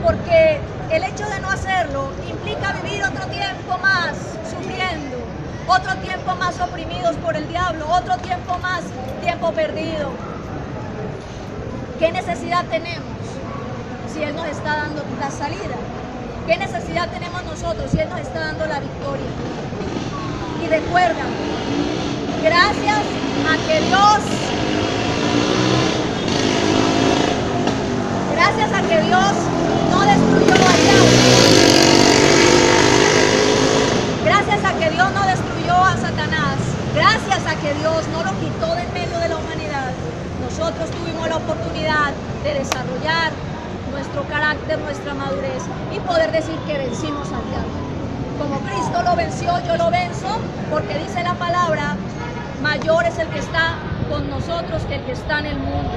Porque el hecho de no hacerlo implica vivir otro tiempo más sufriendo, otro tiempo más oprimidos por el diablo, otro tiempo más, tiempo perdido. ¿Qué necesidad tenemos si Él nos está dando la salida? ¿Qué necesidad tenemos nosotros si Él nos está dando la victoria? Y recuerda, gracias a que Dios no destruyó al diablo. Gracias a que Dios no destruyó a Satanás. Gracias a que Dios no lo quitó del medio de la humanidad. Nosotros tuvimos la oportunidad de desarrollar nuestro carácter, nuestra madurez y poder decir que vencimos al diablo. Como Cristo lo venció, yo lo venzo, porque dice la palabra, mayor es el que está con nosotros que el que está en el mundo.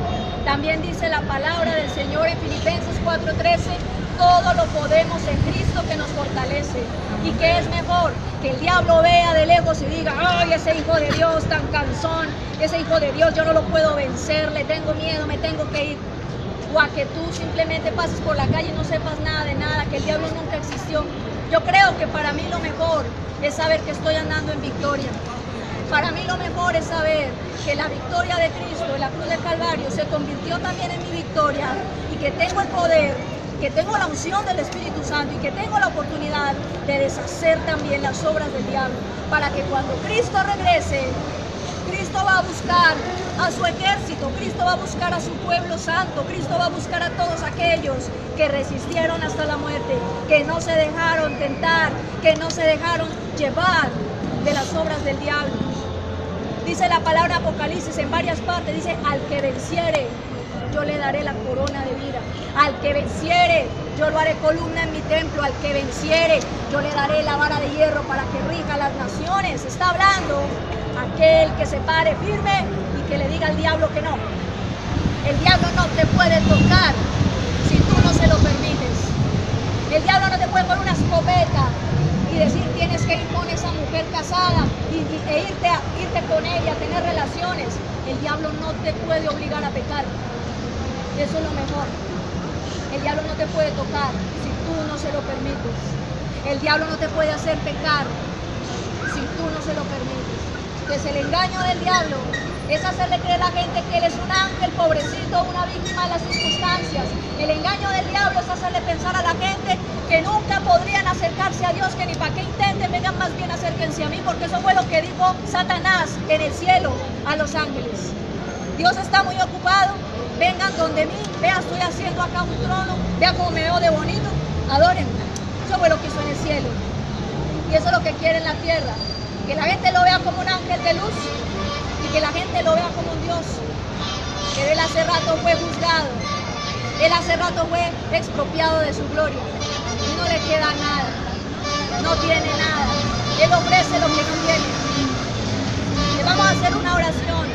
También dice la palabra del Señor en Filipenses 4:13, todo lo podemos en Cristo que nos fortalece. ¿Y qué es mejor? Que el diablo vea de lejos y diga, ay, ese hijo de Dios tan cansón, ese hijo de Dios yo no lo puedo vencer, le tengo miedo, me tengo que ir. O a que tú simplemente pases por la calle y no sepas nada de nada, que el diablo nunca existió. Yo creo que para mí lo mejor es saber que estoy andando en victoria. Para mí lo mejor es saber que la victoria de Cristo en la cruz del Calvario se convirtió también en mi victoria y que tengo el poder, que tengo la unción del Espíritu Santo y que tengo la oportunidad de deshacer también las obras del diablo, para que cuando Cristo regrese Cristo va a buscar a su ejército, Cristo va a buscar a su pueblo santo, Cristo va a buscar a todos aquellos que resistieron hasta la muerte, que no se dejaron tentar, que no se dejaron llevar de las obras del diablo. Dice la palabra Apocalipsis en varias partes, dice, al que venciere, yo le daré la corona de vida. Al que venciere, yo lo haré columna en mi templo. Al que venciere, yo le daré la vara de hierro para que rija las naciones. Está hablando aquel que se pare firme y que le diga al diablo que no. El diablo no te puede tocar si tú no se lo permites. El diablo no te puede poner una escopeta y decir tienes que ir con esa mujer casada e irte con ella, a tener relaciones. El diablo no te puede obligar a pecar. Eso es lo mejor. El diablo no te puede tocar si tú no se lo permites. El diablo no te puede hacer pecar si tú no se lo permites. Pues el engaño del diablo es hacerle creer a la gente que él es un ángel pobrecito, una víctima de las circunstancias. El engaño del diablo es hacerle pensar a la gente que nunca podrían acercarse a Dios, que ni para qué intenten, vengan más bien acérquense a mí, porque eso fue lo que dijo Satanás en el cielo a los ángeles. Dios está muy ocupado, vengan donde mí, vea, estoy haciendo acá un trono, vea cómo me veo de bonito, adórenme. Eso fue lo que hizo en el cielo. Y eso es lo que quiere en la tierra, que la gente lo vea como un ángel de luz y que la gente lo vea como un Dios. Que él hace rato fue juzgado, él hace rato fue expropiado de su gloria y no le queda nada, no tiene nada, él ofrece lo que no tiene. Le vamos a hacer una oración.